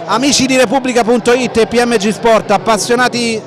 amici di Repubblica.it e PMG Sport, appassionati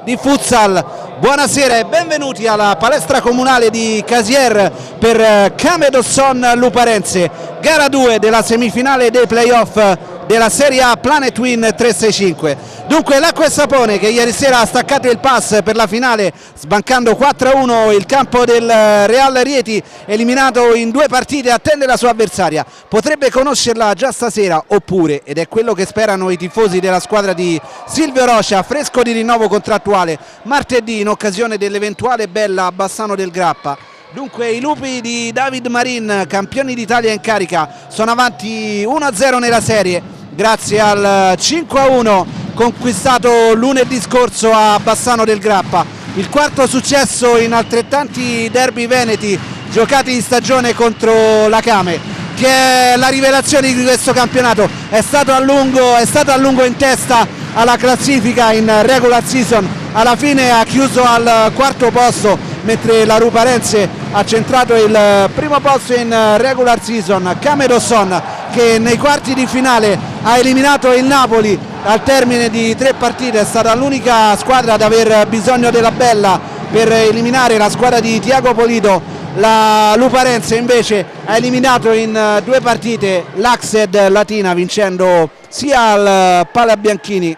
di futsal, buonasera e benvenuti alla palestra comunale di Casier per Camedosson Luparense, gara 2 della semifinale dei playoff della Serie A Planet Win 365. Dunque l'acqua e sapone che ieri sera ha staccato il pass per la finale sbancando 4-1 il campo del Real Rieti, eliminato in 2 partite, attende la sua avversaria, potrebbe conoscerla già stasera oppure, ed è quello che sperano i tifosi della squadra di Silvio Rocia, fresco di rinnovo contrattuale, martedì in occasione dell'eventuale bella a Bassano del Grappa. Dunque i lupi di David Marin, campioni d'Italia in carica, sono avanti 1-0 nella serie grazie al 5-1 conquistato lunedì scorso a Bassano del Grappa, il quarto successo in altrettanti derby veneti giocati in stagione contro la Came, che è la rivelazione di questo campionato. È stato a lungo in testa alla classifica in regular season, alla fine ha chiuso al quarto posto, mentre la Luparense ha centrato il primo posto in regular season. Camedosson, che nei quarti di finale ha eliminato il Napoli al termine di 3 partite, è stata l'unica squadra ad aver bisogno della bella per eliminare la squadra di Tiago Polito. La Luparense invece ha eliminato in 2 partite l'Axed Latina, vincendo sia al Palabianchini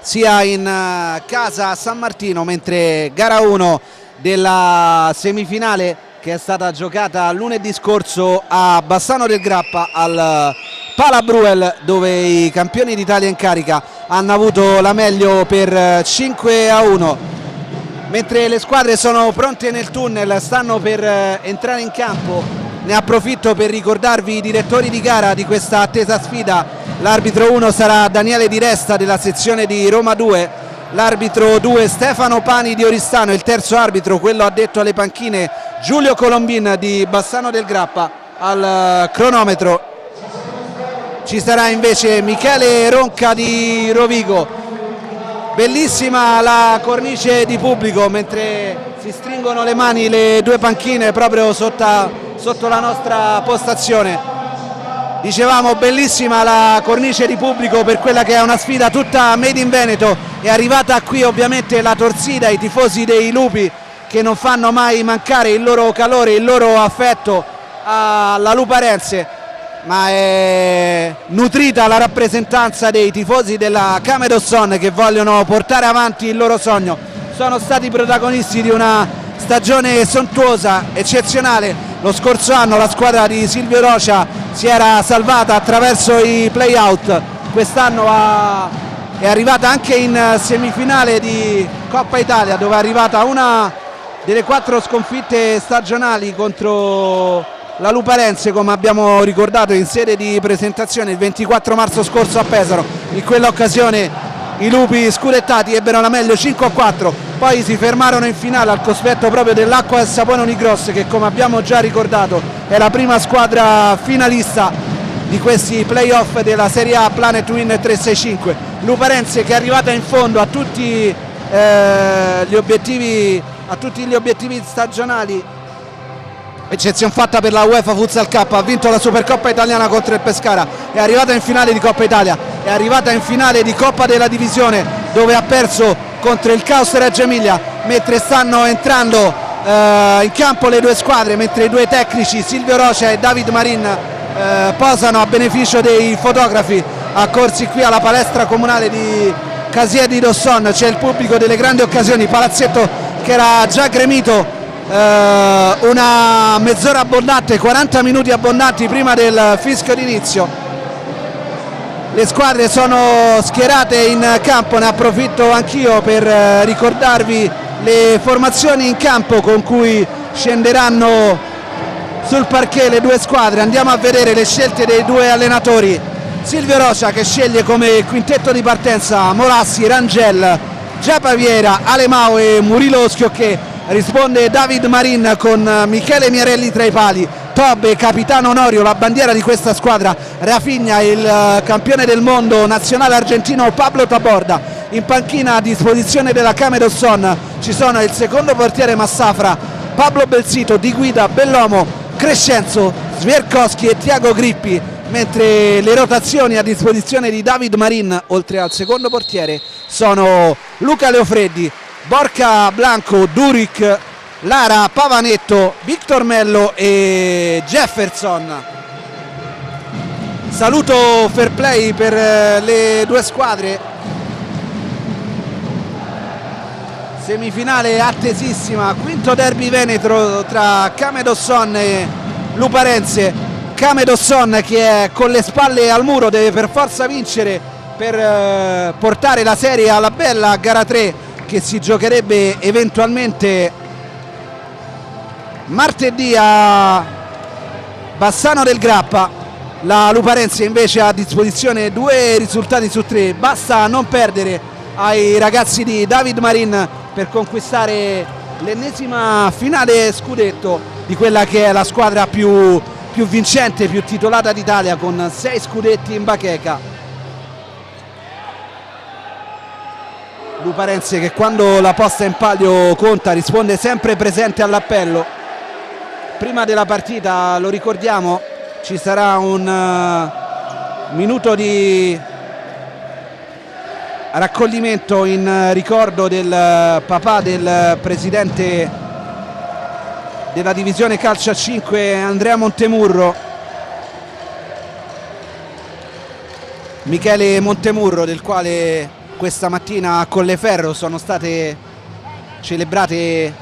sia in casa a San Martino, mentre gara 1 della semifinale, che è stata giocata lunedì scorso a Bassano del Grappa al Palabruel, dove i campioni d'Italia in carica hanno avuto la meglio per 5-1. Mentre le squadre sono pronte nel tunnel, stanno per entrare in campo, ne approfitto per ricordarvi i direttori di gara di questa attesa sfida. L'arbitro 1 sarà Daniele Di Resta della sezione di Roma 2, l'arbitro 2 Stefano Pani di Oristano, il terzo arbitro, quello addetto alle panchine, Giulio Colombin di Bassano del Grappa. Al cronometro ci sarà invece Michele Ronca di Rovigo. Bellissima la cornice di pubblico mentre si stringono le mani le 2 panchine proprio sotto la nostra postazione. Dicevamo, bellissima la cornice di pubblico per quella che è una sfida tutta made in Veneto. È arrivata qui ovviamente la Torsida, i tifosi dei lupi che non fanno mai mancare il loro calore, il loro affetto alla Luparense, ma è nutrita la rappresentanza dei tifosi della Camedosson che vogliono portare avanti il loro sogno. Sono stati protagonisti di una stagione sontuosa, eccezionale. Lo scorso anno la squadra di Silvio Rocia si era salvata attraverso i play-out, quest'anno è arrivata anche in semifinale di Coppa Italia, dove è arrivata una delle 4 sconfitte stagionali contro la Luparense, come abbiamo ricordato in sede di presentazione il 24 marzo scorso a Pesaro. In quell'occasione i lupi scudettati ebbero la meglio 5-4, poi si fermarono in finale al cospetto proprio dell'Acqua e Sapone Unicross, che come abbiamo già ricordato è la prima squadra finalista di questi playoff della Serie A Planet Win 365. Luparense che è arrivata in fondo a tutti gli obiettivi stagionali, eccezione fatta per la UEFA Futsal Cup, ha vinto la Supercoppa italiana contro il Pescara, è arrivata in finale di Coppa Italia, è arrivata in finale di Coppa della Divisione, dove ha perso contro il Caos Reggio Emilia, mentre stanno entrando in campo le 2 squadre, mentre i 2 tecnici Silvio Rocia e David Marin posano a beneficio dei fotografi accorsi qui alla palestra comunale di Casier di Dosson. C'è il pubblico delle grandi occasioni, palazzetto che era già gremito una mezz'ora abbondante, 40 minuti abbondanti prima del fischio d'inizio. Le squadre sono schierate in campo, ne approfitto anch'io per ricordarvi le formazioni in campo con cui scenderanno sul parquet le 2 squadre. Andiamo a vedere le scelte dei 2 allenatori. Silvio Rocia che sceglie come quintetto di partenza Molassi, Rangel, Giapaviera, Alemao e Murilo Schiocché. Risponde David Marin con Michele Miarelli tra i pali, Tobbe, capitano Onorio, la bandiera di questa squadra, Rafigna, il campione del mondo nazionale argentino Pablo Taborda. In panchina a disposizione della Camedosson ci sono il secondo portiere Massafra, Pablo Belsito, di guida Bellomo, Crescenzo, Svierkowski e Tiago Grippi. mentre le rotazioni a disposizione di David Marin, oltre al secondo portiere, sono Luca Leofreddi, Borca Blanco, Duric, Lara, Pavanetto, Victor Mello e Jefferson. Saluto fair play per le due squadre. Semifinale attesissima, quinto derby veneto tra Camedosson e Luparense. Camedosson, che è con le spalle al muro, deve per forza vincere per portare la serie alla bella gara 3, che si giocherebbe eventualmente martedì a Bassano del Grappa. La Luparense invece ha a disposizione 2 risultati su 3, basta non perdere ai ragazzi di David Marin per conquistare l'ennesima finale scudetto di quella che è la squadra più vincente, più titolata d'Italia, con 6 scudetti in bacheca. Luparense che quando la posta in palio conta risponde sempre presente all'appello. Prima della partita, lo ricordiamo, ci sarà un minuto di raccoglimento in ricordo del papà del presidente della divisione calcio a 5, Andrea Montemurro, Michele Montemurro, del quale questa mattina a Colleferro sono state celebrate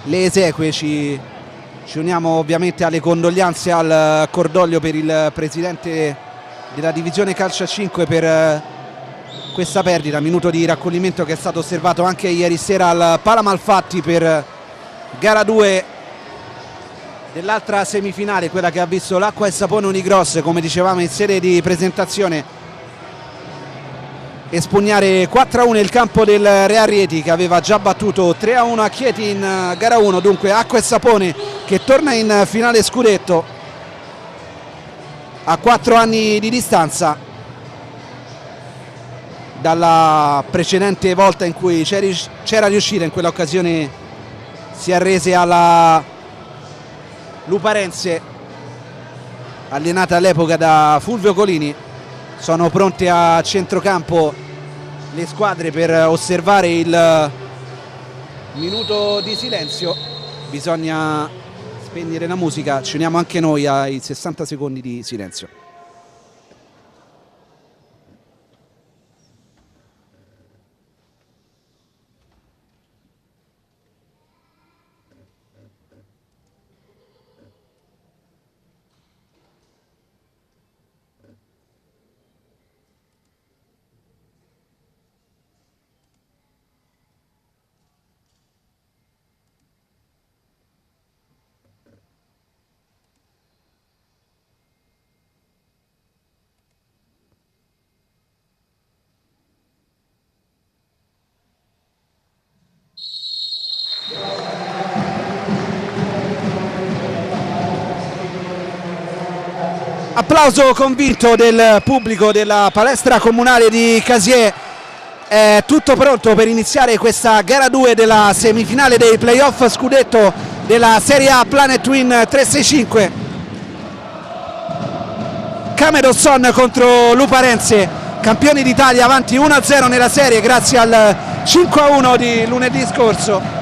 le esequie. Ci uniamo ovviamente alle condoglianze, al cordoglio per il presidente della divisione calcio a 5 per questa perdita. Minuto di raccoglimento che è stato osservato anche ieri sera al Palamalfatti per gara 2 dell'altra semifinale, quella che ha visto l'Acqua e Sapone Unicross, come dicevamo in sede di presentazione, espugnare 4-1 il campo del Real Rieti, che aveva già battuto 3-1 a Chieti in gara 1. Dunque Acqua e Sapone che torna in finale scudetto a 4 anni di distanza dalla precedente volta in cui c'era riuscita. In quell'occasione si arrese alla Luparense, allenata all'epoca da Fulvio Colini. Sono pronte a centrocampo le squadre per osservare il minuto di silenzio. Bisogna spegnere la musica, ci uniamo anche noi ai 60 secondi di silenzio. Applauso convinto del pubblico della palestra comunale di Casier. È tutto pronto per iniziare questa gara 2 della semifinale dei playoff scudetto della Serie A Planet Win 365. Camedosson contro Luparense, campioni d'Italia, avanti 1-0 nella serie grazie al 5-1 di lunedì scorso.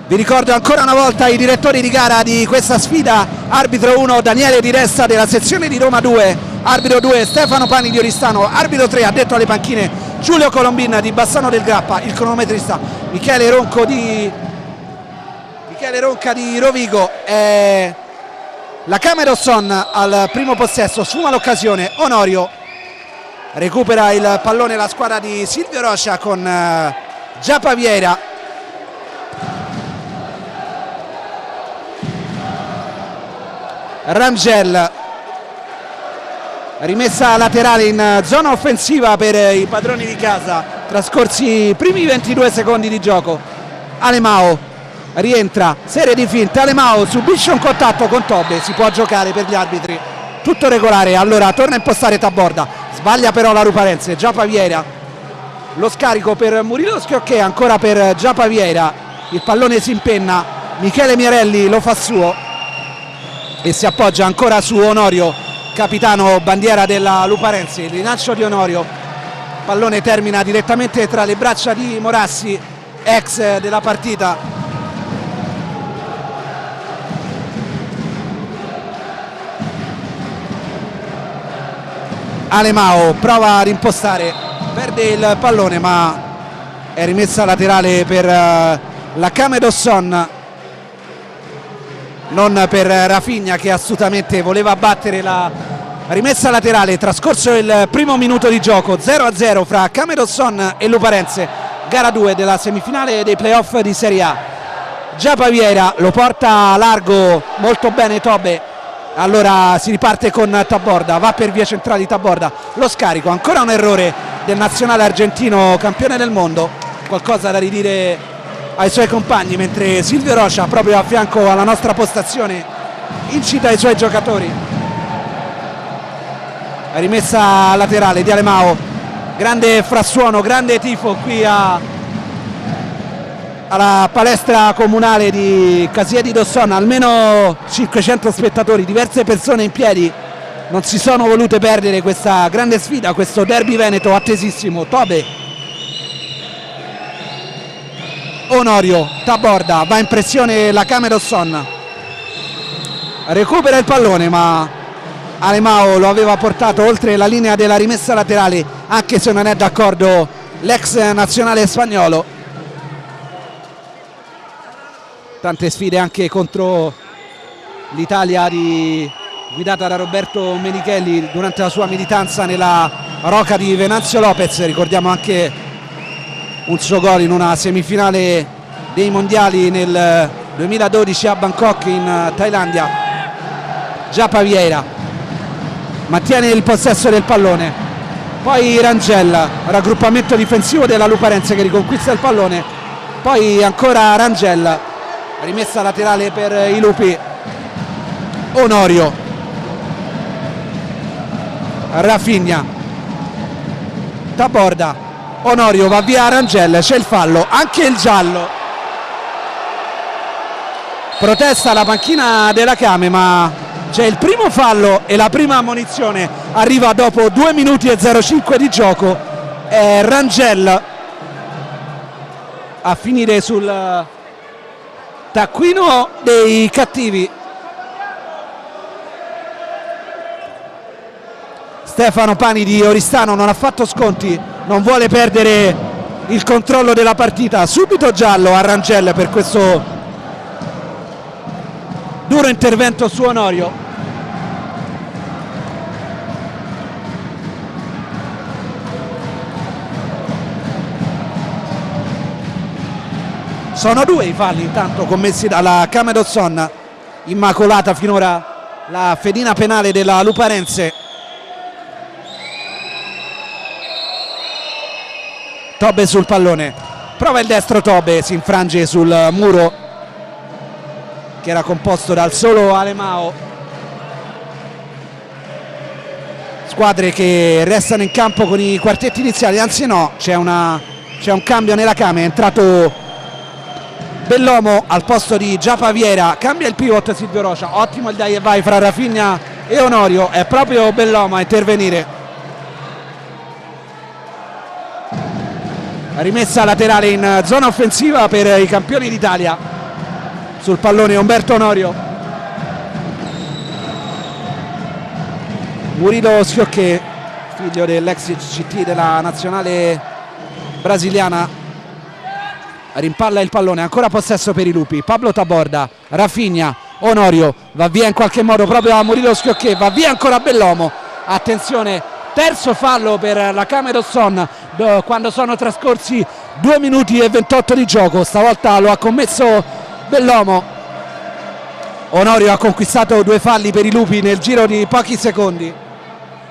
Vi ricordo ancora una volta i direttori di gara di questa sfida: arbitro 1 Daniele Di Resta della sezione di Roma 2, arbitro 2 Stefano Pani di Oristano, arbitro 3 addetto alle panchine Giulio Colombin di Bassano del Grappa, il cronometrista Michele Ronca di Rovigo. La Camedosson al primo possesso, sfuma l'occasione, Onorio recupera il pallone, la squadra di Silvio Rocha con Giappa Vieira. Rangel, rimessa laterale in zona offensiva per i padroni di casa, trascorsi i primi 22 secondi di gioco. Alemao rientra, serie di finte, Alemao subisce un contatto con Tobbe, si può giocare per gli arbitri, tutto regolare. Allora torna a impostare Taborda, sbaglia però la Luparense, Giappa Vieira lo scarico per Murilo Schiocchè, ancora per Giapa Vieira, il pallone si impenna, Michele Mierelli lo fa suo e si appoggia ancora su Onorio, capitano bandiera della Luparense. Il rilancio di Onorio, pallone termina direttamente tra le braccia di Morassi, ex della partita. Alemao prova a rimpostare, perde il pallone ma è rimessa laterale per la Camedosson, non per Rafinha, che assolutamente voleva battere la rimessa laterale. Trascorso il primo minuto di gioco, 0-0 fra Camedosson e Luparense, gara 2 della semifinale dei playoff di Serie A. Giapa Vieira lo porta largo molto bene Tobe, allora si riparte con Taborda, va per via centrali Taborda, lo scarico, ancora un errore del nazionale argentino campione del mondo, qualcosa da ridire ai suoi compagni, mentre Silvio Rocha, proprio a fianco alla nostra postazione, incita i suoi giocatori. Rimessa laterale di Alemao, grande frastuono, grande tifo qui alla palestra comunale di Casier di Dosson, almeno 500 spettatori, diverse persone in piedi, non si sono volute perdere questa grande sfida, questo derby veneto attesissimo. Tobe, Onorio, Taborda, va in pressione la Camedosson, recupera il pallone ma Alemao lo aveva portato oltre la linea della rimessa laterale, anche se non è d'accordo l'ex nazionale spagnolo. Tante sfide anche contro l'Italia guidata da Roberto Menichelli durante la sua militanza nella Roca di Venanzio Lopez, ricordiamo anche un suo gol in una semifinale dei mondiali nel 2012 a Bangkok in Thailandia. Giapa Vieira mantiene il possesso del pallone, poi Rangel, raggruppamento difensivo della Luparense che riconquista il pallone, poi ancora Rangel, rimessa laterale per i Lupi. Onorio, Rafinha, Taborda, Onorio va via Rangel, c'è il fallo, anche il giallo, protesta la panchina della Came, ma c'è il primo fallo e la prima ammonizione arriva dopo 2 minuti e 05 di gioco. È Rangel a finire sul taccuino dei cattivi. Stefano Pani di Oristano non ha fatto sconti, non vuole perdere il controllo della partita. Subito giallo a Rangel per questo duro intervento su Onorio. Sono 2 i falli intanto commessi dalla Camedosson, immacolata finora la fedina penale della Luparense. Tobe sul pallone, prova il destro Tobe, si infrange sul muro che era composto dal solo Alemao. Squadre che restano in campo con i quartetti iniziali, anzi no, c'è un cambio nella Came, è entrato Bellomo al posto di Giapa Vieira, cambia il pivot Silvio Rocha, ottimo il dai e vai fra Rafinha e Onorio, è proprio Bellomo a intervenire. Rimessa laterale in zona offensiva per i campioni d'Italia, sul pallone Umberto Onorio. Murilo Schiocchè, figlio dell'ex CT della nazionale brasiliana, rimpalla il pallone, ancora possesso per i Lupi. Pablo Taborda, Rafinha, Onorio, va via in qualche modo proprio a Murilo Schiocchè, va via ancora Bellomo, attenzione, terzo fallo per la Camedosson quando sono trascorsi 2 minuti e 28 di gioco, stavolta lo ha commesso Bellomo. Onorio ha conquistato 2 falli per i Lupi nel giro di pochi secondi,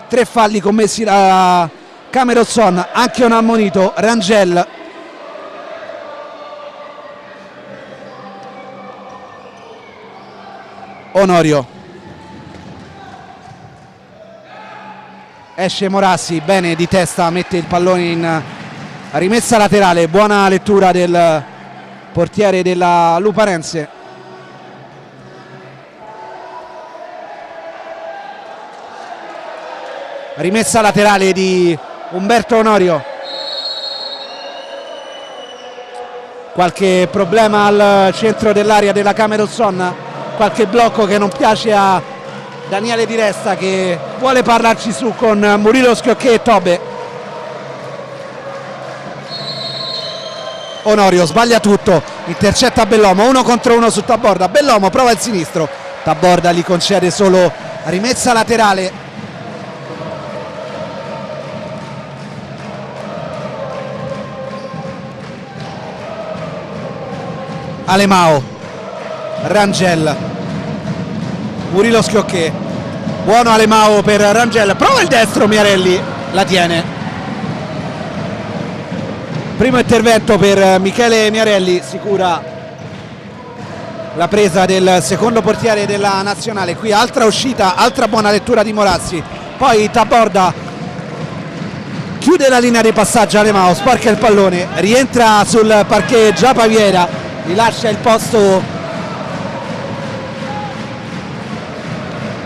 3 falli commessi da Camedosson, anche un ammonito Rangel. Onorio, esce Morassi, bene di testa, mette il pallone in rimessa laterale, buona lettura del portiere della Luparense. Rimessa laterale di Umberto Onorio. Qualche problema al centro dell'area della Camerosson, qualche blocco che non piace a Daniele Di Resta, che vuole parlarci su con Murilo Schiocchè e Tobe. Onorio sbaglia tutto, intercetta Bellomo, 1 contro 1 su Taborda. Bellomo prova il sinistro, Taborda gli concede solo rimessa laterale. Alemao, Rangel, Murilo Schiocchè, buono Alemao per Rangel, prova il destro Miarelli, la tiene. Primo intervento per Michele Miarelli, sicura la presa del secondo portiere della nazionale. Qui altra uscita, altra buona lettura di Morazzi, poi Taborda chiude la linea di passaggio, Alemao sporca il pallone, rientra sul parquet Giapaviera, gli lascia il posto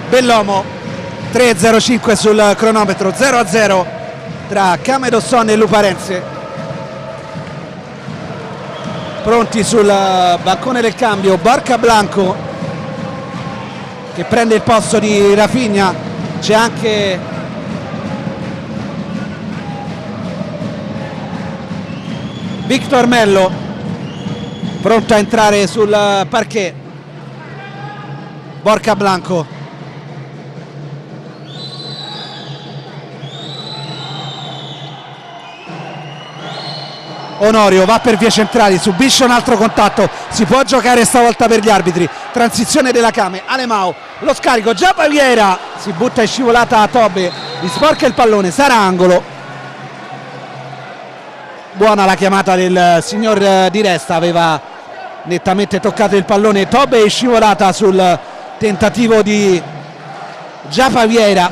Bellomo. 3:05 sul cronometro, 0-0 tra Camerosson e Luparense. Pronti sul bancone del cambio Borca Blanco, che prende il posto di Rafinha. C'è anche Victor Mello pronto a entrare sul parquet. Borca Blanco, Onorio va per vie centrali, subisce un altro contatto, si può giocare stavolta per gli arbitri. Transizione della Came, Alemao, lo scarico, Giapaviera si butta in scivolata a Tobe, gli sporca il pallone, sarà angolo. Buona la chiamata del signor Di Resta, aveva nettamente toccato il pallone Tobe, è scivolata sul tentativo di Giapaviera.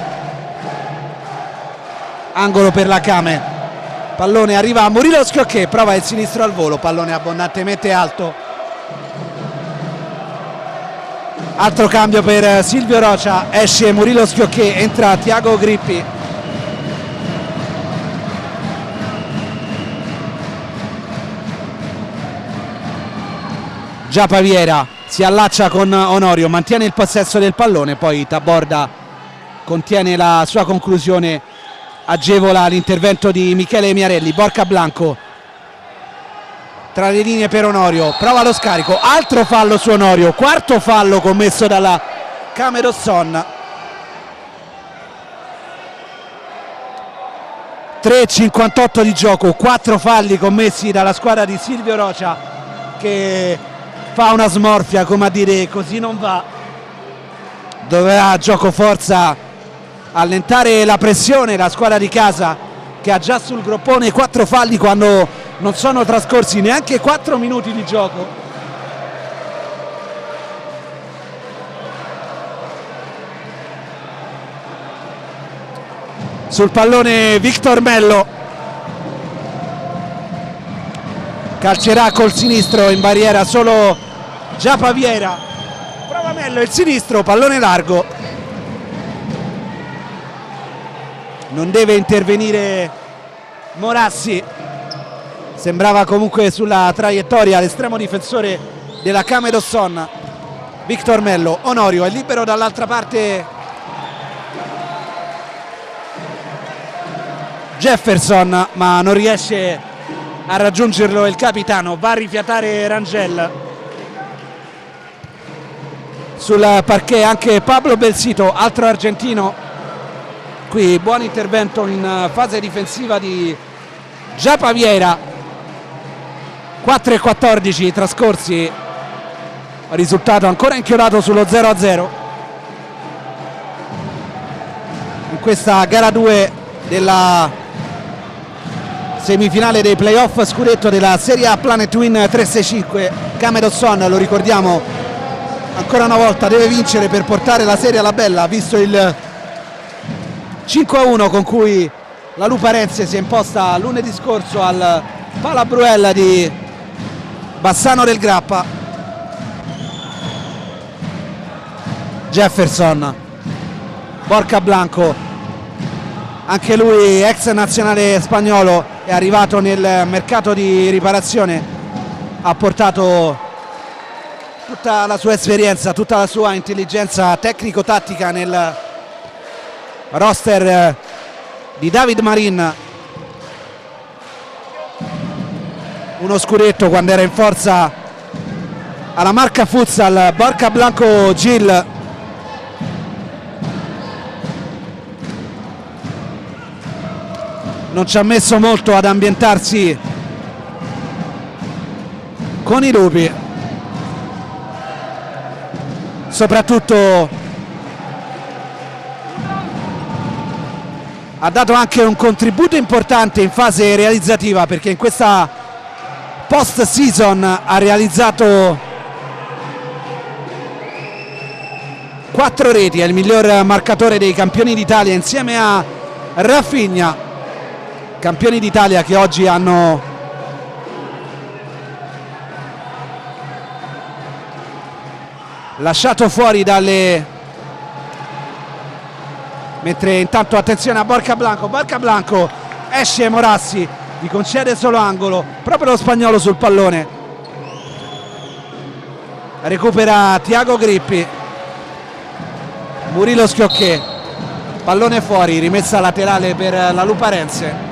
Angolo per la Came, pallone arriva a Murilo Schiocchè, prova il sinistro al volo, pallone abbondantemente alto. Altro cambio per Silvio Rocia, esce Murilo Schiocchè, entra Tiago Grippi. Giapaviera si allaccia con Onorio, mantiene il possesso del pallone, poi Taborda contiene la sua conclusione, agevola l'intervento di Michele Miarelli. Borca Blanco tra le linee per Onorio, prova lo scarico, altro fallo su Onorio, quarto fallo commesso dalla Camerosson. 3:58 di gioco, 4 falli commessi dalla squadra di Silvio Rocia, che fa una smorfia come a dire così non va. Dovrà gioco forza allentare la pressione la squadra di casa, che ha già sul groppone 4 falli quando non sono trascorsi neanche 4 minuti di gioco. Sul pallone Victor Mello, calcerà col sinistro, in barriera solo Giapaviera, prova Mello il sinistro, pallone largo, non deve intervenire Morassi, sembrava comunque sulla traiettoria l'estremo difensore della Camerosson. Victor Mello, Onorio è libero dall'altra parte, Jefferson, ma non riesce a raggiungerlo il capitano, va a rifiatare Rangel. Sul parquet anche Pablo Belsito, altro argentino. Qui buon intervento in fase difensiva di Giapaviera. 4:14 trascorsi, risultato ancora inchiodato sullo 0-0 in questa gara 2 della semifinale dei playoff scudetto della Serie A Planet Win 365. Camerosson, lo ricordiamo ancora una volta, deve vincere per portare la serie alla bella, visto il 5-1 con cui la Luparense si è imposta lunedì scorso al Palabruella di Bassano del Grappa. Jefferson, Borca Blanco, anche lui ex nazionale spagnolo, è arrivato nel mercato di riparazione, ha portato tutta la sua esperienza, tutta la sua intelligenza tecnico-tattica nel roster di David Marin. Uno scudetto quando era in forza alla marca Futsal. Borca Blanco Gil, non ci ha messo molto ad ambientarsi con i lupi, soprattutto ha dato anche un contributo importante in fase realizzativa, perché in questa post season ha realizzato 4 reti, è il miglior marcatore dei campioni d'Italia insieme a Rafinha, campioni d'Italia che oggi hanno lasciato fuori dalle... Mentre intanto attenzione a Borca Blanco, esce Morassi, gli concede solo angolo, proprio lo spagnolo sul pallone, recupera Tiago Grippi, Murilo Schiocchè, pallone fuori, rimessa laterale per la Luparense.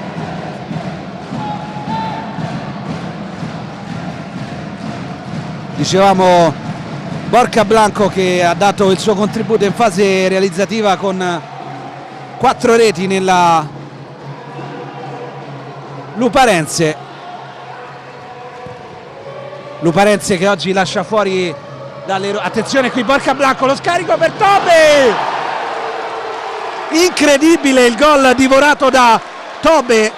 Dicevamo Borca Blanco che ha dato il suo contributo in fase realizzativa con 4 reti nella Luparense che oggi lascia fuori dalle... Attenzione qui Borca Blanco, lo scarico per Tobe, incredibile il gol divorato da Tobe,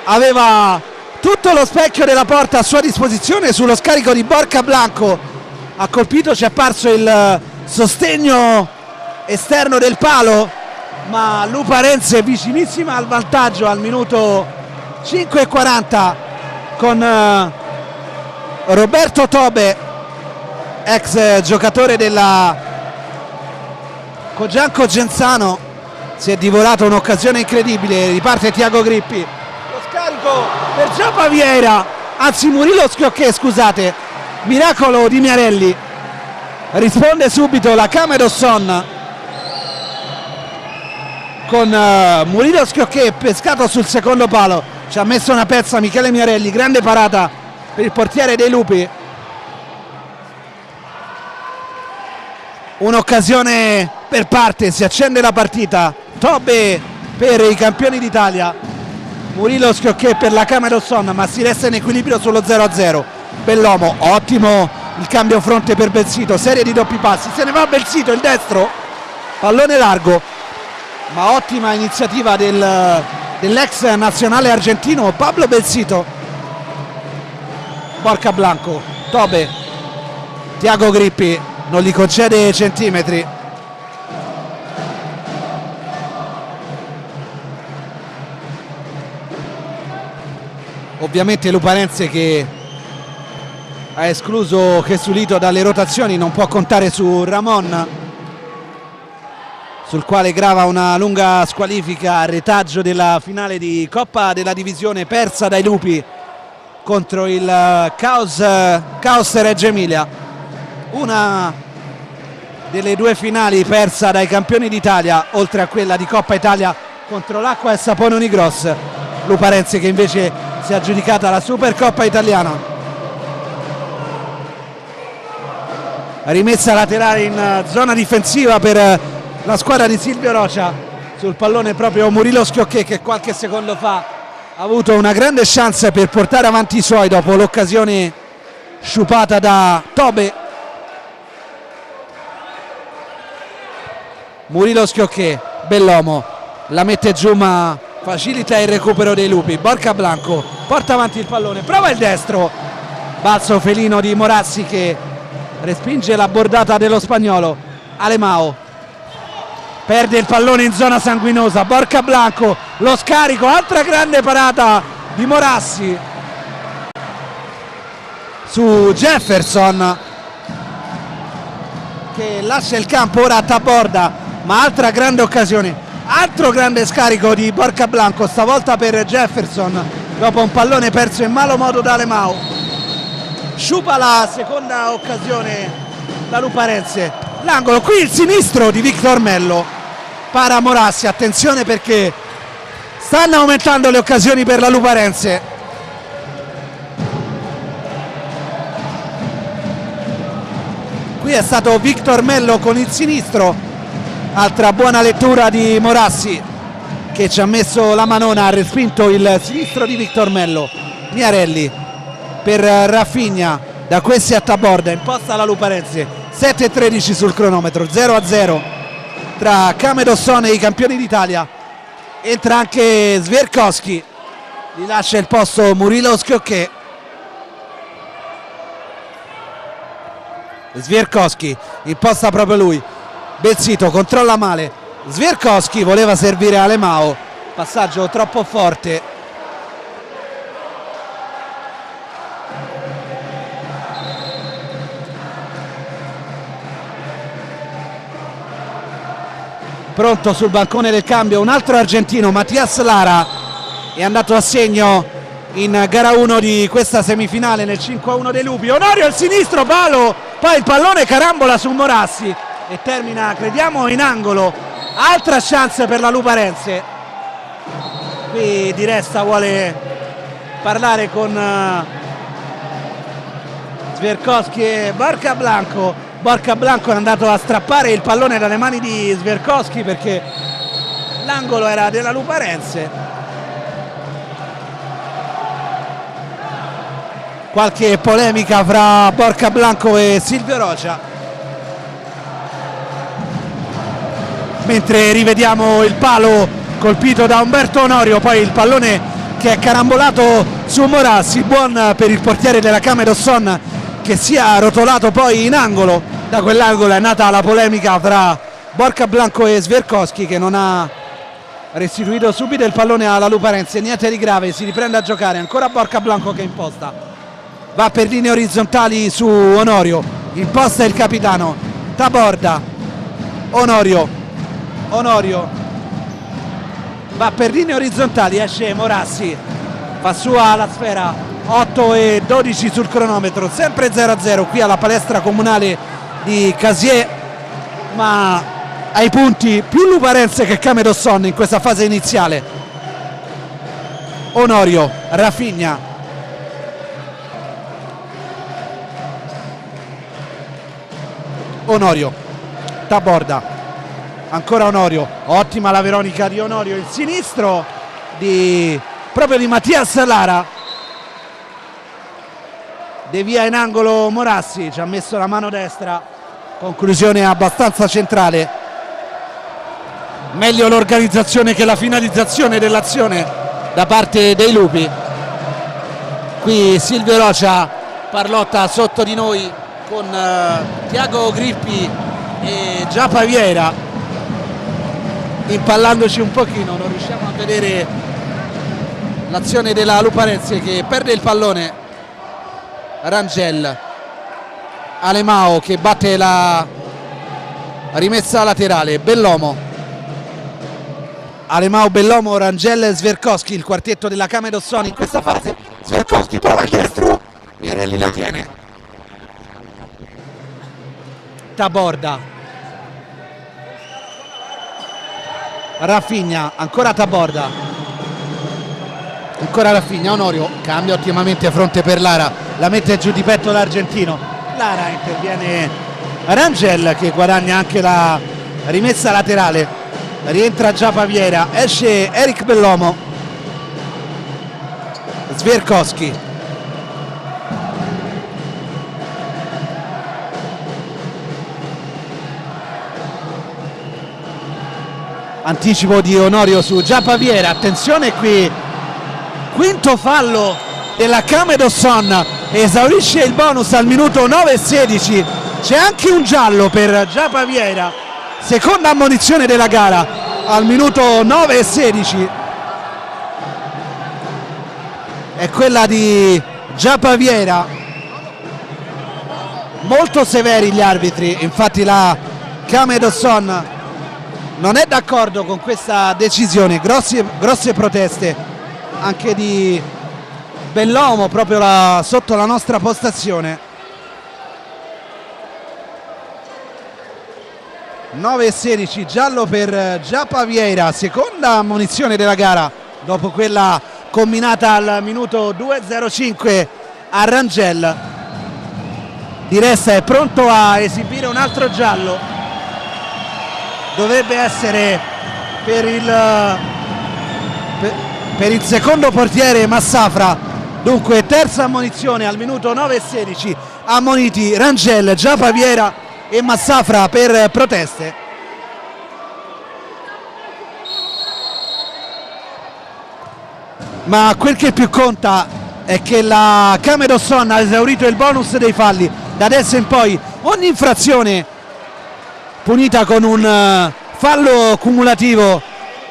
aveva tutto lo specchio della porta a sua disposizione. Sullo scarico di Borca Blanco ha colpito, ci è apparso il sostegno esterno del palo, ma Luparense vicinissima al vantaggio al minuto 5:40 con Roberto Tobe, ex giocatore della Cogianco Genzano. Si è divorato un'occasione incredibile, riparte Tiago Grippi, lo scarico per Giappa Vieira, anzi Murilo Schiocchè, scusate, miracolo di Miarelli, risponde subito la Camedosson con Murilo Schiocchè pescato sul secondo palo, ci ha messo una pezza Michele Miarelli, grande parata per il portiere dei Lupi. Un'occasione per parte, si accende la partita. Tobe per i campioni d'Italia, Murilo Schiocchè per la Camedosson, ma si resta in equilibrio sullo 0-0. Bellomo, ottimo il cambio fronte per Belsito, serie di doppi passi, se ne va Belsito, il destro, pallone largo, ma ottima iniziativa dell'ex nazionale argentino Pablo Belsito. Borca Blanco, Tobe, Tiago Grippi non gli concede centimetri. Ovviamente Luparense che ha escluso Chesulito dalle rotazioni, non può contare su Ramon, sul quale grava una lunga squalifica a retaggio della finale di Coppa della Divisione persa dai Lupi contro il Caos Reggio Emilia, una delle 2 finali persa dai campioni d'Italia, oltre a quella di Coppa Italia contro l'Acqua e Sapone Unigros. Luparense che invece si è aggiudicata la Supercoppa italiana. Rimessa laterale in zona difensiva per la squadra di Silvio Rocia, sul pallone proprio Murilo Schiocchè che qualche secondo fa ha avuto una grande chance per portare avanti i suoi dopo l'occasione sciupata da Tobe. Murilo Schiocchè, Bellomo la mette giù ma facilita il recupero dei Lupi. Borca Blanco porta avanti il pallone, prova il destro, balzo felino di Morassi che respinge la bordata dello spagnolo. Alemao, perde il pallone in zona sanguinosa. Borca Blanco, lo scarico, altra grande parata di Morassi su Jefferson, che lascia il campo ora a Taborda, ma altra grande occasione, altro grande scarico di Borca Blanco, stavolta per Jefferson dopo un pallone perso in malo modo da Alemao. Sciupa la seconda occasione da Luparense, l'angolo, qui il sinistro di Victor Mello, para Morassi. Attenzione perché stanno aumentando le occasioni per la Luparense. Qui è stato Victor Mello con il sinistro, altra buona lettura di Morassi che ci ha messo la manona, ha respinto il sinistro di Victor Mello. Miarelli per Rafinha, da questi a Taborda, imposta la Luparense. 7:13 sul cronometro, 0-0 tra Camedosson e i campioni d'Italia. Entra anche Sverkowski, gli lascia il posto Murilo Schiocchè. Sverkowski imposta proprio lui, Bezzito controlla male, Sverkowski voleva servire Alemao, passaggio troppo forte. Pronto sul bancone del cambio un altro argentino, Matias Lara, è andato a segno in gara 1 di questa semifinale nel 5-1 dei Lupi. Onorio il sinistro, palo, poi il pallone carambola su Morassi e termina, crediamo, in angolo. Altra chance per la Luparense. Qui Di Resta vuole parlare con Sverkowski e Borca Blanco. Borca Blanco è andato a strappare il pallone dalle mani di Sverkowski perché l'angolo era della Luparense. Qualche polemica fra Borca Blanco e Silvio Rocia, mentre rivediamo il palo colpito da Umberto Onorio, poi il pallone che è carambolato su Morassi. Buon per il portiere della Camedosson che sia rotolato poi in angolo. Da quell'angolo è nata la polemica fra Borca Blanco e Sverkowski, che non ha restituito subito il pallone alla Luparense. Niente di grave, si riprende a giocare, ancora Borca Blanco che imposta, va per linee orizzontali su Onorio, imposta il capitano Taborda. Onorio va per linee orizzontali, esce Morassi, fa sua la sfera. 8:12 sul cronometro, sempre 0-0 qui alla palestra comunale di Casier, ma ai punti più Luparense che Camedosson in questa fase iniziale. Onorio, Rafinha, Onorio, Taborda, ancora Onorio, ottima la Veronica di Onorio, il sinistro proprio di Matias Lara, devia in angolo Morassi, ci ha messo la mano destra, conclusione abbastanza centrale. Meglio l'organizzazione che la finalizzazione dell'azione da parte dei Lupi. Qui Silvio Rocia parlotta sotto di noi con Tiago Grippi e Giappa Vieira, impallandoci un pochino, non riusciamo a vedere l'azione della Luparense che perde il pallone. Rangel, Alemao che batte la rimessa laterale, Bellomo, Alemao, Bellomo, Rangel e Sverkowski, il quartetto della Camedosson in questa fase. Sverkowski prova il destro, Miarelli la tiene. Taborda, Rafinha, ancora Taborda, ancora Rafinha, Onorio cambia ottimamente fronte per Lara, la mette giù di petto l'argentino. Lara, interviene Rangel che guadagna anche la rimessa laterale, rientra Giappa Vieira, esce Eric Bellomo. Sverkowski, anticipo di Onorio su Giappa Vieira, attenzione qui, quinto fallo della Camedosson, esaurisce il bonus al minuto 9:16, c'è anche un giallo per Giappa Vieira, seconda ammonizione della gara al minuto 9:16, è quella di Giapaviera. Molto severi gli arbitri, infatti la Camedosson non è d'accordo con questa decisione, grosse proteste anche di Bellomo proprio sotto la nostra postazione. 9:16, giallo per Giapaviera, seconda ammonizione della gara dopo quella combinata al minuto 2:05 a Rangel. Di Resta è pronto a esibire un altro giallo, dovrebbe essere per il secondo portiere Massafra. Dunque terza ammonizione al minuto 9:16, ammoniti Rangel, Giapaviera e Massafra per proteste. Ma quel che più conta è che la Camedosson ha esaurito il bonus dei falli. Da adesso in poi ogni infrazione punita con un fallo cumulativo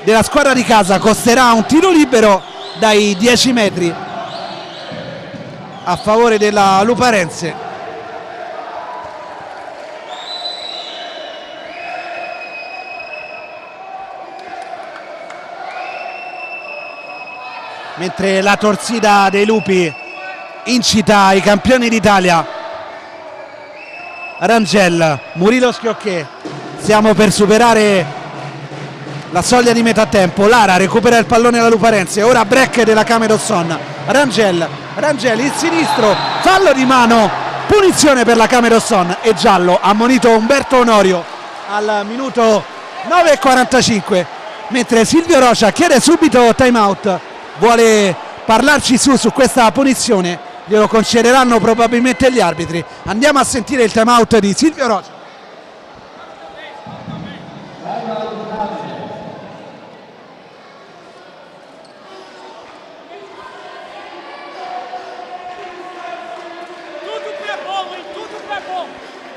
della squadra di casa costerà un tiro libero dai 10 metri a favore della Luparense. Mentre la torsida dei Lupi incita i campioni d'Italia. Rangel, Murilo Schiocché, stiamo per superare la soglia di metà tempo. Lara recupera il pallone alla Luparense, ora break della Camedosson. Rangel, il sinistro, fallo di mano, punizione per la Camedosson e giallo, ammonito Umberto Onorio al minuto 9:45, mentre Silvio Rocia chiede subito time out, vuole parlarci su questa punizione. Glielo concederanno probabilmente gli arbitri. Andiamo a sentire il time out di Silvio Rocia.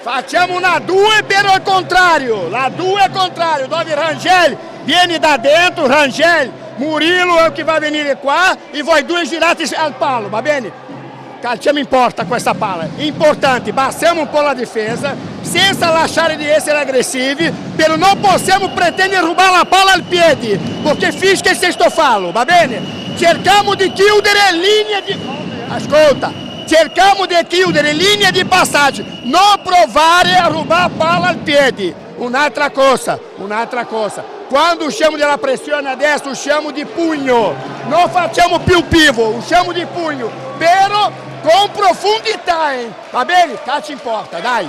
Facciamo una 2 per il contrario, la 2 al contrario, dove Rangel viene da dentro, Rangel, Murilo è il che va venire qua e voi due girate al palo, va bene? Calciamo in porta questa palla, importante, bassiamo un po' la difesa, senza lasciare di essere aggressivi, però non possiamo pretendere rubare la palla al piede, perché fischia il sesto fallo, va bene? Cerchiamo di chiudere linee di... Ascolta, cerchiamo di chiudere linee di passaggio, non provare a rubare palla al piede. Un'altra cosa, quando usciamo dalla pressione adesso usciamo di pugno, non facciamo più pivot, usciamo di pugno, però con profondità, va bene? Calcio in porta, dai!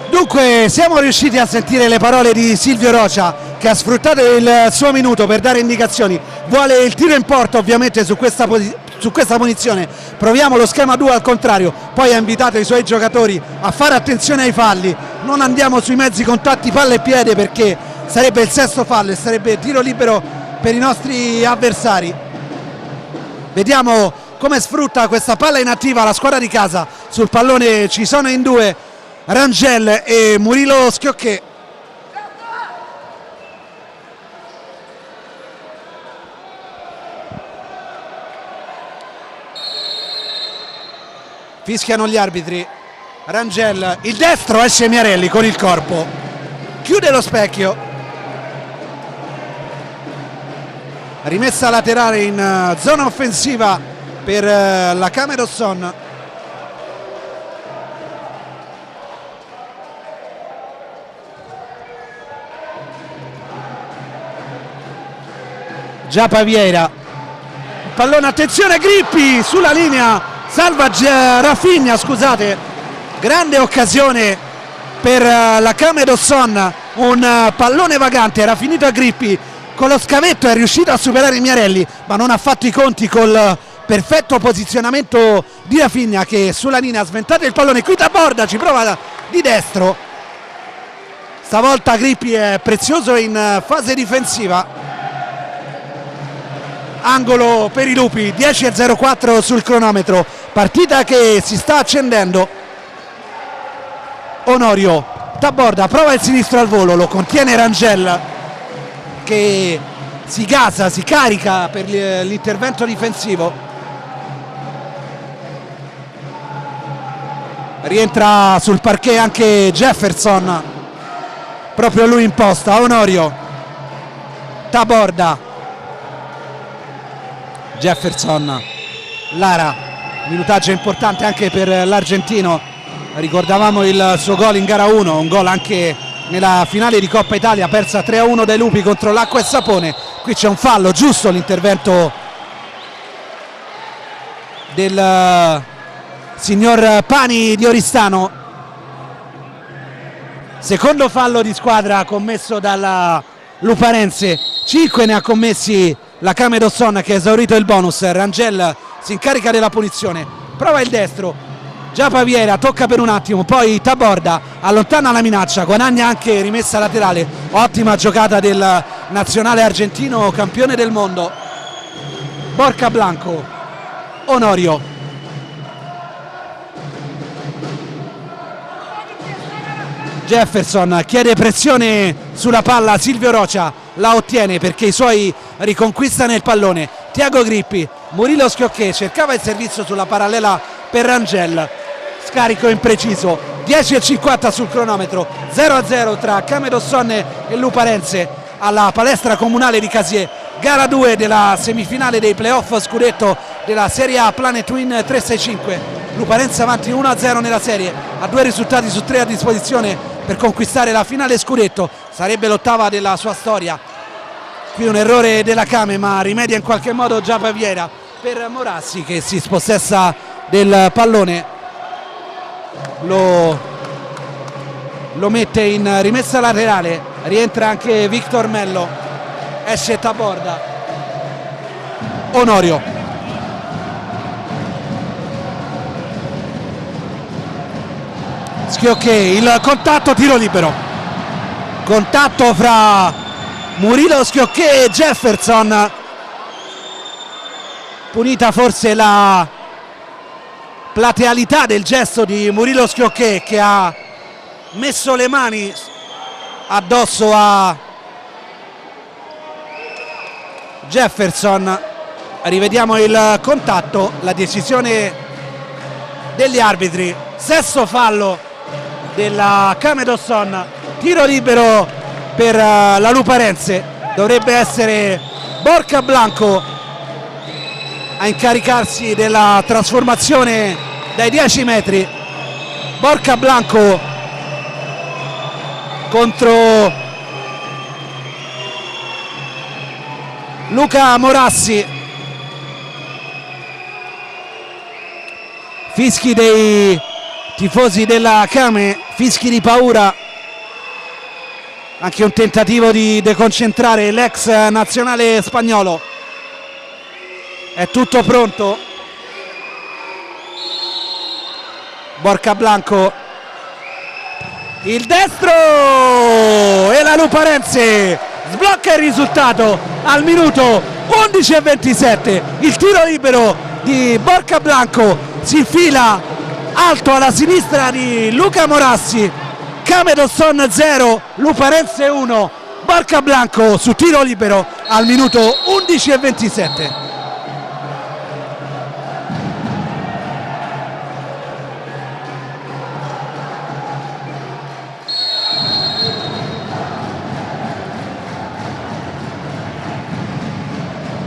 Dunque siamo riusciti a sentire le parole di Silvio Rocia, che ha sfruttato il suo minuto per dare indicazioni, vuole il tiro in porta ovviamente su questa punizione. Proviamo lo schema 2 al contrario, poi ha invitato i suoi giocatori a fare attenzione ai falli, non andiamo sui mezzi contatti palla e piede perché sarebbe il sesto fallo e sarebbe tiro libero per i nostri avversari. Vediamo come sfrutta questa palla inattiva la squadra di casa. Sul pallone ci sono in due Rangel e Murilo Schiocché. Fischiano gli arbitri. Rangel, il destro, esce Miarelli con il corpo, chiude lo specchio. Rimessa laterale in zona offensiva per la Camedosson. Giapaviera, pallone, attenzione, Grippi sulla linea, salva Rafinha, scusate, grande occasione per la Camedosson, un pallone vagante, era finito a Grippi, con lo scavetto è riuscito a superare Miarelli, ma non ha fatto i conti col perfetto posizionamento di Rafinha, che sulla linea ha sventato il pallone, qui da borda ci prova di destro, stavolta Grippi è prezioso in fase difensiva. angolo per i lupi. 10:04 sul cronometro, partita che si sta accendendo. Onorio, Taborda, prova il sinistro al volo, lo contiene Rangel che si gasa, si carica per l'intervento difensivo. Rientra sul parquet anche Jefferson, proprio lui in posta. Onorio, Taborda, Jefferson, Lara, minutaggio importante anche per l'argentino. Ricordavamo il suo gol in gara 1, un gol anche nella finale di Coppa Italia persa 3-1 dai lupi contro l'Acqua e Sapone. Qui c'è un fallo, giusto l'intervento del signor Pani di Oristano. Secondo fallo di squadra commesso dalla Luparense, 5 ne ha commessi la Kame Dosson che ha esaurito il bonus. Rangel si incarica della punizione, prova il destro, già Paviera, tocca per un attimo, poi Taborda allontana la minaccia, guadagna anche rimessa laterale. Ottima giocata del nazionale argentino, campione del mondo. Borca Blanco, Onorio, Jefferson chiede pressione sulla palla, Silvio Rocia la ottiene perché i suoi riconquistano il pallone. Tiago Grippi, Murilo Schiocché cercava il servizio sulla parallela per Rangel, scarico impreciso. 10:50 sul cronometro, 0-0 tra Kame Dosson e Luparense alla palestra comunale di Casier. Gara 2 della semifinale dei playoff scudetto della Serie A Planet Win 365. Luparense avanti 1-0 nella serie, ha 2 risultati su 3 a disposizione per conquistare la finale scudetto, sarebbe l'8ª della sua storia. Qui un errore della Kame, ma rimedia in qualche modo già Paviera per Morassi che si spossessa del pallone, lo mette in rimessa laterale, rientra anche Victor Mello, esce Taborda. Onorio, Schiocché, il contatto, tiro libero, contatto fra Murilo Schiocché e Jefferson, punita forse la platealità del gesto di Murilo Schiocché che ha messo le mani addosso a Jefferson. Rivediamo il contatto, la decisione degli arbitri, sesto fallo della Kame Dosson, tiro libero per la Luparense. Dovrebbe essere Borca Blanco a incaricarsi della trasformazione dai 10 metri. Borca Blanco contro Luca Morassi. Fischi dei tifosi della Kame, fischi di paura, anche un tentativo di deconcentrare l'ex nazionale spagnolo. È tutto pronto. Borca Blanco, il destro e la Luparense sblocca il risultato al minuto 11:27. Il tiro libero di Borca Blanco si infila alto alla sinistra di Luca Morassi. Kame Dosson 0, Luparense 1. Borca Blanco su tiro libero al minuto 11:27.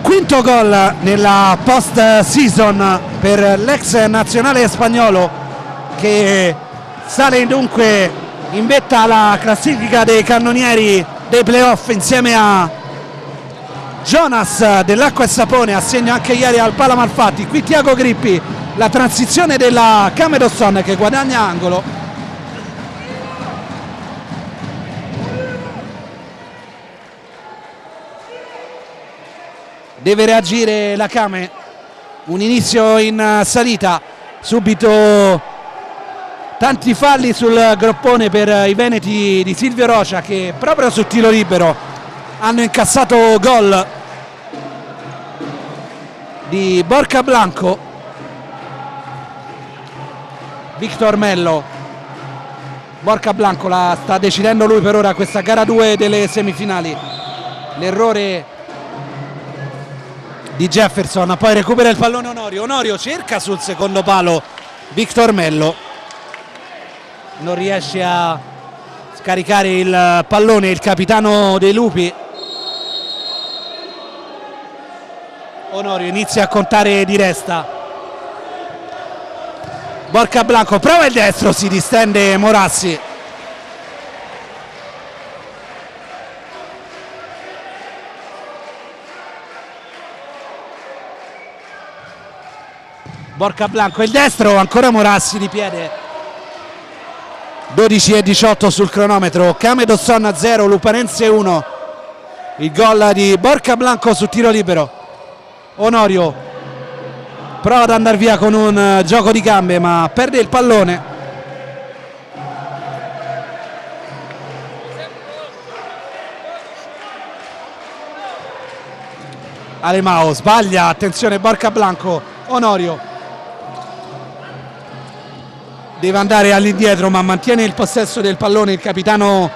Quinto gol nella post season per l'ex nazionale spagnolo che sale dunque in vetta alla classifica dei cannonieri dei playoff insieme a Jonas dell'Acqua e Sapone, assegno anche ieri al Pala Malfatti. Qui Tiago Grippi, la transizione della Kame Dosson che guadagna angolo. Deve reagire la Kame, un inizio in salita, subito tanti falli sul groppone per i veneti di Silvio Rocia che proprio sul tiro libero hanno incassato gol. di Borca Blanco. Victor Mello, Borca Blanco la sta decidendo lui per ora questa gara 2 delle semifinali. L'errore di Jefferson, poi recupera il pallone Onorio cerca sul secondo palo Victor Mello, non riesce a scaricare il pallone il capitano dei Lupi. Onorio inizia a contare di resta. Borca Blanco prova il destro, si distende Morassi. Borca Blanco il destro, ancora Morassi di piede. 12:18 sul cronometro. Camedosson 0, Luparense 1. Il gol di Borca Blanco su tiro libero. Onorio prova ad andare via con un gioco di gambe ma perde il pallone. Alemao sbaglia, attenzione Borca Blanco. Onorio deve andare all'indietro ma mantiene il possesso del pallone il capitano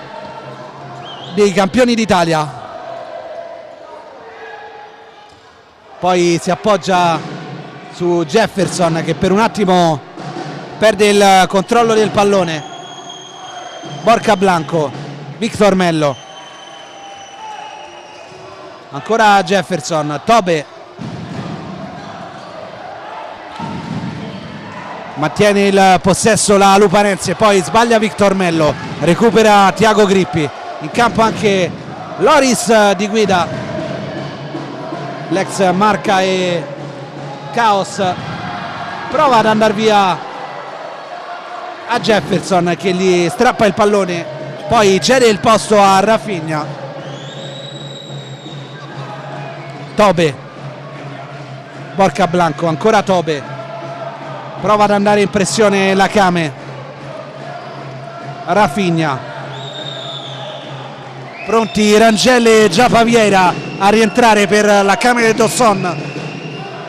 dei campioni d'Italia. Poi si appoggia su Jefferson che per un attimo perde il controllo del pallone. Borca Blanco, Victor Mello, ancora Jefferson, Tobe mantiene il possesso la Luparense, poi sbaglia Victor Mello, recupera Tiago Grippi, in campo anche Loris di guida, l'ex Marca e Caos, prova ad andare via a Jefferson che gli strappa il pallone, poi cede il posto a Rafinha. Tobe, Borca Blanco, ancora Tobe, prova ad andare in pressione la Came. Rafinha, pronti Rangel e Giapaviera a rientrare per la Camedosson.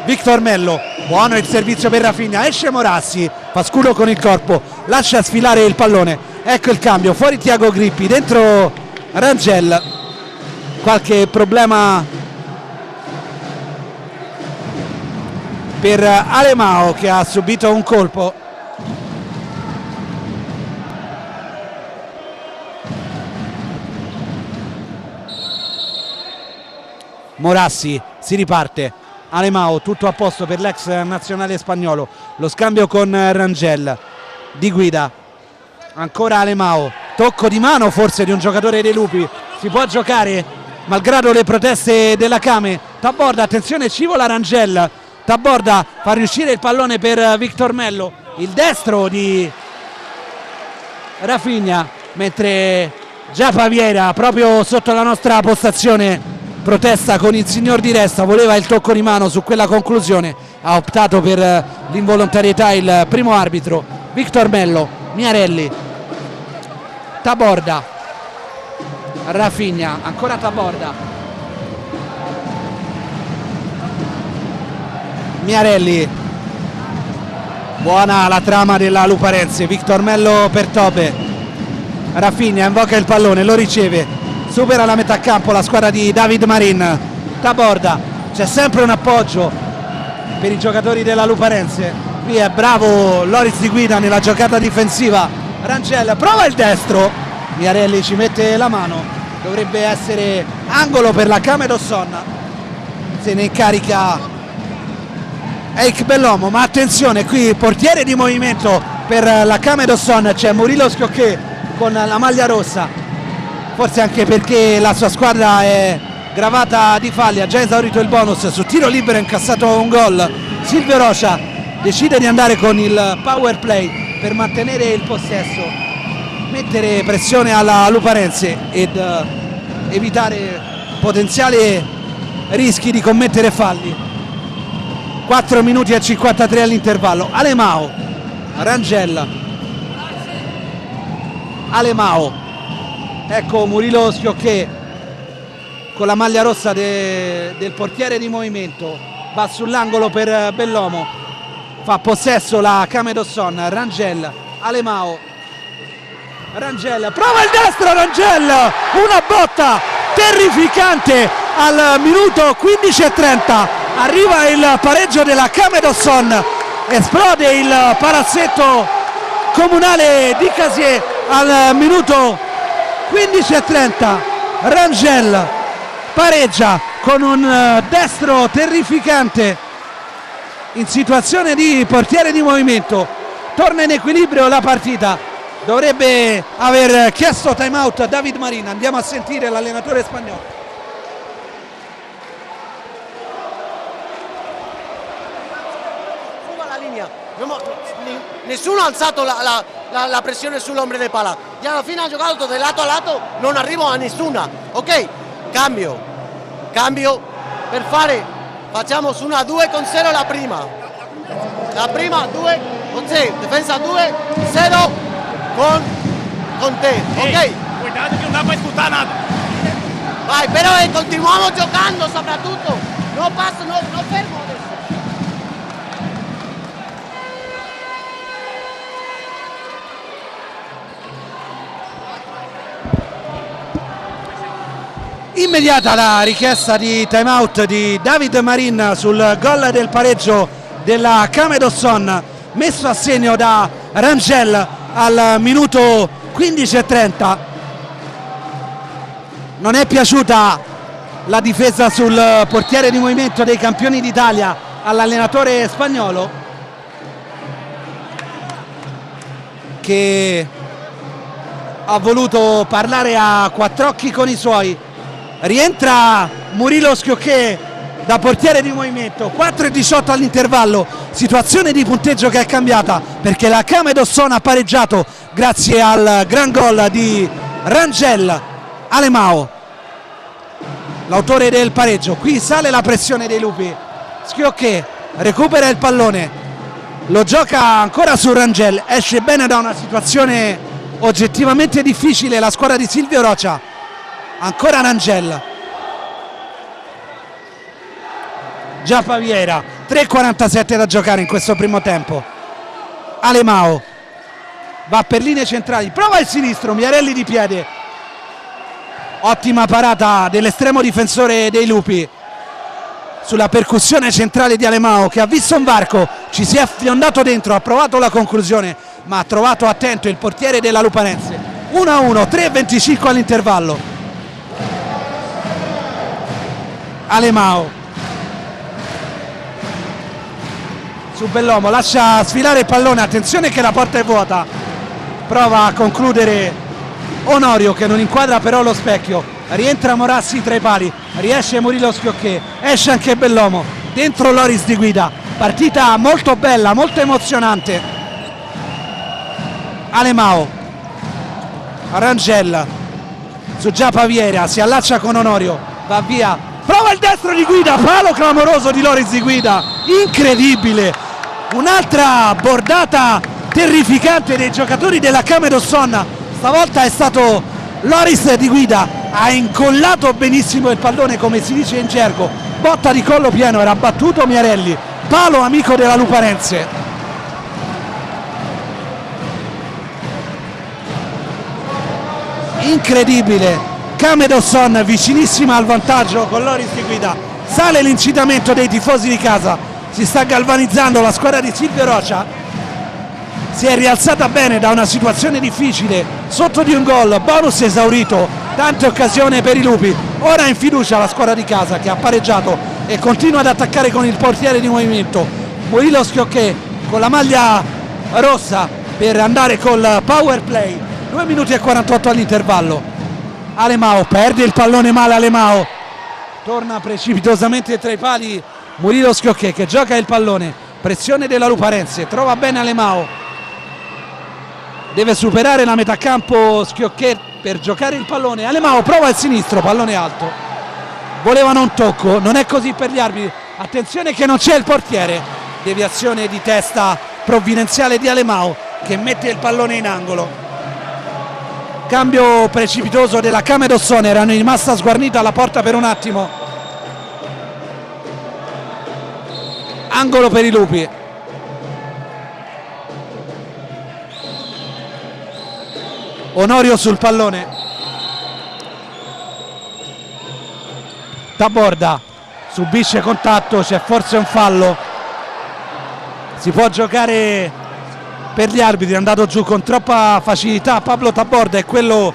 Victor Mello, buono il servizio per Rafinha, esce Morassi, fa scudo con il corpo, lascia sfilare il pallone, ecco il cambio, fuori Tiago Grippi, dentro Rangel. Qualche problema per Alemao che ha subito un colpo. Morassi, si riparte. Alemao, tutto a posto per l'ex nazionale spagnolo, lo scambio con Rangel di guida, ancora Alemao, tocco di mano forse di un giocatore dei Lupi, si può giocare malgrado le proteste della Came. Taborda, attenzione, scivola Rangel, Taborda fa riuscire il pallone per Victor Mello, il destro di Rafinha, mentre Giapaviera proprio sotto la nostra postazione protesta con il signor di Resta, voleva il tocco di mano su quella conclusione, ha optato per l'involontarietà il primo arbitro. Victor Mello, Miarelli, Taborda, Rafinha, ancora Taborda, Miarelli, buona la trama della Luparense. Victor Mello per Tobe, Rafinha invoca il pallone, lo riceve, supera la metà campo la squadra di David Marin. Taborda, c'è sempre un appoggio per i giocatori della Luparense, qui è bravo Loris di guida nella giocata difensiva. Rangel prova il destro, Miarelli ci mette la mano, dovrebbe essere angolo per la Camedosson, se ne incarica Eik Bellomo, ma attenzione qui portiere di movimento per la Camedosson, c'è Murilo Schiocché con la maglia rossa, forse anche perché la sua squadra è gravata di falli, ha già esaurito il bonus, su tiro libero ha incassato un gol. Silvio Rocha decide di andare con il power play per mantenere il possesso, mettere pressione alla Luparense ed evitare potenziali rischi di commettere falli. 4 minuti e 53 all'intervallo. Alemao, Rangel, Alemao, ecco Murilo Schiocché con la maglia rossa del portiere di movimento, va sull'angolo per Bellomo, fa possesso la Camedosson. Rangel, Alemao, Rangel, prova il destro, Rangel, una botta terrificante al minuto 15:30, arriva il pareggio della Camedosson, esplode il palazzetto comunale di Casier al minuto 15:30. Rangel pareggia con un destro terrificante in situazione di portiere di movimento, torna in equilibrio la partita. Dovrebbe aver chiesto time out a David Marin. Andiamo a sentire l'allenatore spagnolo. Suba la linea. Nessuno ha alzato la pressione sull'ombre di pala. E alla fine ha giocato da lato a lato, non arrivo a nessuna. Ok? Cambio per fare. Facciamo su una 2-0 la prima. La prima 2, ok, difesa 2, 0 con te, ok? Cuidado que no dá para escutar nada. Vai, però continuiamo giocando soprattutto. No passo, no fermo adesso. Immediata la richiesta di time out di David Marin sul gol del pareggio della Camedosson, messo a segno da Rangel al minuto 15:30. Non è piaciuta la difesa sul portiere di movimento dei campioni d'Italia all'allenatore spagnolo, che ha voluto parlare a quattro occhi con i suoi. Rientra Murilo Schiocché da portiere di movimento, 4:18 all'intervallo, situazione di punteggio che è cambiata perché la Camedosson ha pareggiato grazie al gran gol di Rangel. Alemao, l'autore del pareggio. Qui sale la pressione dei lupi. Schiocché recupera il pallone, lo gioca ancora su Rangel, esce bene da una situazione oggettivamente difficile la squadra di Silvio Rocha. Ancora Rangel, già Paviera, 3:47 da giocare in questo primo tempo. Alemao va per linee centrali, prova il sinistro, Miarelli di piede, ottima parata dell'estremo difensore dei lupi sulla percussione centrale di Alemao, che ha visto un varco, ci si è fiondato dentro, ha provato la conclusione ma ha trovato attento il portiere della Luparense. 1-1, 3:25 all'intervallo. Alemao su Bellomo, lascia sfilare il pallone, attenzione che la porta è vuota, prova a concludere Onorio che non inquadra però lo specchio, rientra Morassi tra i pali, riesce Murilo Schiocché, esce anche Bellomo, dentro Loris di guida, partita molto bella, molto emozionante. Alemao, Rangel su Gia Paviera, si allaccia con Onorio, va via, prova il destro di guida, palo clamoroso di Loris di guida, incredibile, un'altra bordata terrificante dei giocatori della Camedosson, stavolta è stato Loris di guida, ha incollato benissimo il pallone come si dice in gergo, botta di collo pieno, era battuto Miarelli, palo amico della Luparense. Incredibile, Camedosson vicinissima al vantaggio con Loris di guida, sale l'incitamento dei tifosi di casa, si sta galvanizzando la squadra di Silvio Rocha, si è rialzata bene da una situazione difficile, sotto di un gol, bonus esaurito, tante occasioni per i lupi, ora in fiducia la squadra di casa che ha pareggiato e continua ad attaccare con il portiere di movimento. Murilo Schiocché con la maglia rossa per andare col power play, 2 minuti e 48 all'intervallo. Alemao perde il pallone male, Alemao torna precipitosamente tra i pali Murilo Schiocché che gioca il pallone, pressione della Luparense, trova bene Alemao, deve superare la metà campo Schiocché per giocare il pallone. Alemao prova il sinistro, pallone alto, volevano un tocco, non è così per gli arbitri, attenzione che non c'è il portiere, deviazione di testa provvidenziale di Alemao che mette il pallone in angolo. Cambio precipitoso della Camedosson, erano rimasta sguarnita alla porta per un attimo. angolo per i lupi. Onorio sul pallone, Taborda subisce contatto, c'è forse un fallo, si può giocare per gli arbitri, è andato giù con troppa facilità Pablo Taborda, è quello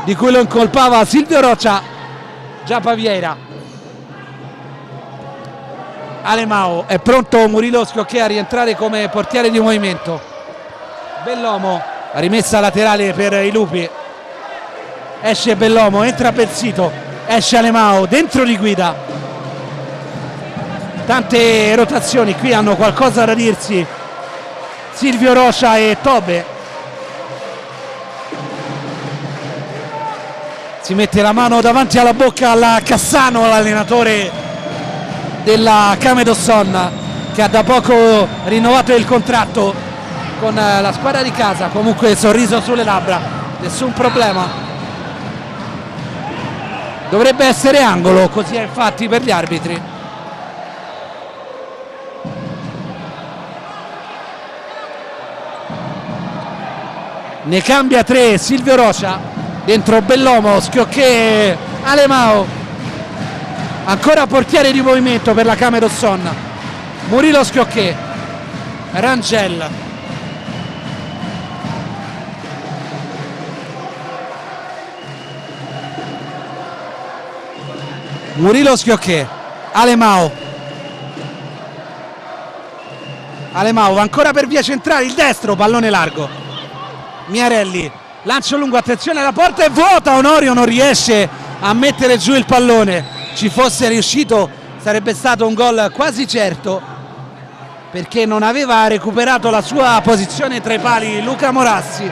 di cui lo incolpava Silvio Roccia. Giapa Vieira, Alemao, è pronto Murilo Schiocchè a rientrare come portiere di movimento. Bellomo, rimessa laterale per i lupi, esce Bellomo, entra Belsito, esce Alemao, dentro di guida. Tante rotazioni, qui hanno qualcosa da dirsi Silvio Roccia e Tobe. Si mette la mano davanti alla bocca alla Cassano, l'allenatore della Camedosson, che ha da poco rinnovato il contratto con la squadra di casa. Comunque sorriso sulle labbra, nessun problema. Dovrebbe essere angolo, così è infatti per gli arbitri. Ne cambia 3 Silvio Roccia, dentro Bellomo, Schiocchè, Alemao, ancora portiere di movimento per la Camedosson, Murilo Schiocchè, Rangel, Murilo Schiocchè, Alemao, Alemao va ancora per via centrale, il destro, pallone largo, Miarelli, lancio lungo, attenzione, la porta è vuota, Onorio non riesce a mettere giù il pallone. Ci fosse riuscito sarebbe stato un gol quasi certo, perché non aveva recuperato la sua posizione tra i pali Luca Morassi.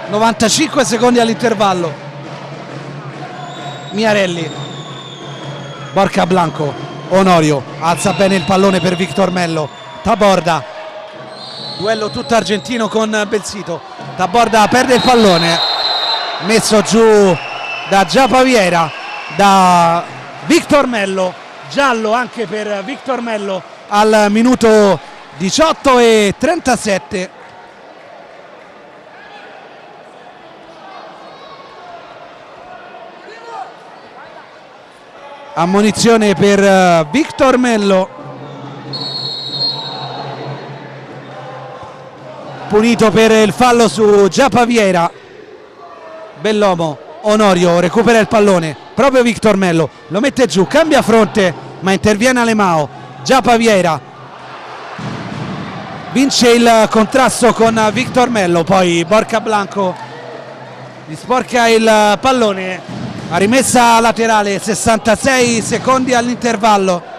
95 secondi all'intervallo. Miarelli, Borca Blanco, Onorio alza bene il pallone per Victor Mello, Taborda, duello tutto argentino con Belsito. Taborda perde il pallone, messo giù da Giapa Vieira, da Victor Mello, giallo anche per Victor Mello al minuto 18 e 37. Ammonizione per Victor Mello, punito per il fallo su Giapa Vieira. Bellomo, Onorio recupera il pallone, proprio Victor Mello lo mette giù, cambia fronte ma interviene Alemao. Giapa Vieira vince il contrasto con Victor Mello, poi Borca Blanco gli sporca il pallone, a rimessa laterale, 66 secondi all'intervallo.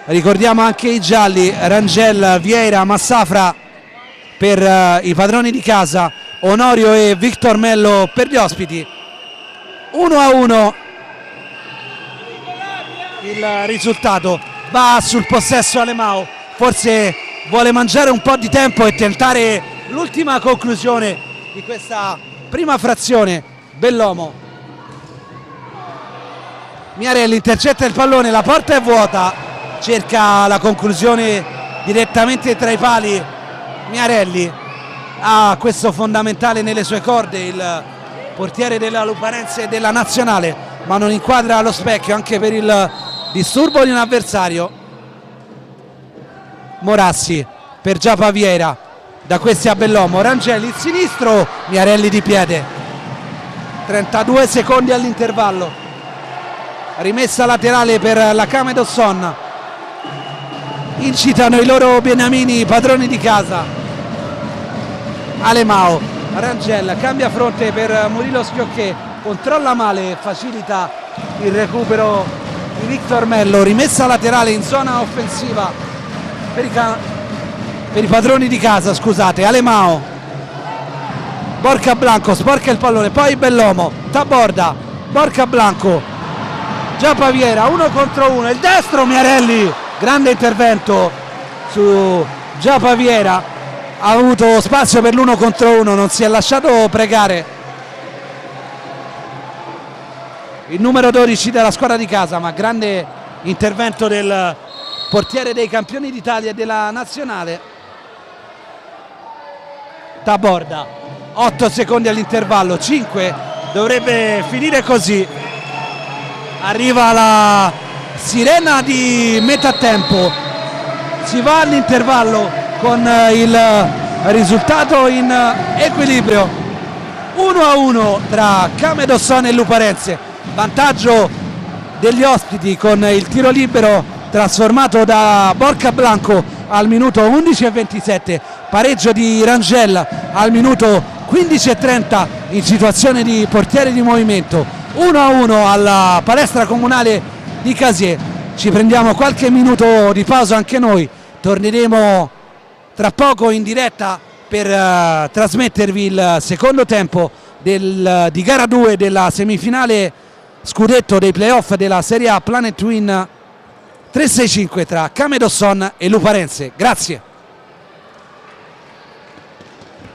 Ricordiamo anche i gialli, Rangel, Vieira, Massafra per i padroni di casa, Onorio e Victor Mello per gli ospiti. 1-1 il risultato, va sul possesso Alemao, forse vuole mangiare un po' di tempo e tentare l'ultima conclusione di questa prima frazione. Bellomo, Miarelli intercetta il pallone, la porta è vuota, cerca la conclusione direttamente tra i pali. Miarelli ha questo fondamentale nelle sue corde, il portiere della Luparense e della Nazionale, ma non inquadra lo specchio anche per il disturbo di un avversario. Morassi per Giapa Vieira, da questi a Bellomo, Rangel il sinistro, Miarelli di piede. 32 secondi all'intervallo, rimessa laterale per la Camedosson. Incitano i loro beniamini, padroni di casa. Alemao, Rangel cambia fronte per Murilo Schiocchè, controlla male, facilita il recupero di Victor Mello, rimessa laterale in zona offensiva per i padroni di casa, scusate. Alemao, Borca Blanco sporca il pallone, poi Bellomo, Taborda, Borca Blanco, Giapa Vieira, 1 contro 1, il destro, Miarelli, grande intervento su Giapa Vieira, ha avuto spazio per l'1 contro 1, non si è lasciato pregare. il numero 12 della squadra di casa, ma grande intervento del portiere dei campioni d'Italia e della nazionale. Taborda, 8 secondi all'intervallo, 5, dovrebbe finire così. Arriva la sirena di metà tempo, si va all'intervallo con il risultato in equilibrio 1-1 tra Camedo Son e Luparense, vantaggio degli ospiti con il tiro libero trasformato da Borca Blanco al minuto 11:27, pareggio di Rangel al minuto 15:30 in situazione di portiere di movimento. 1-1 alla palestra comunale di Casier. Ci prendiamo qualche minuto di pausa anche noi, torneremo tra poco in diretta per trasmettervi il secondo tempo di gara 2 della semifinale scudetto dei playoff della Serie A Planet Twin 365 tra Camedo Son e Luparense. Grazie.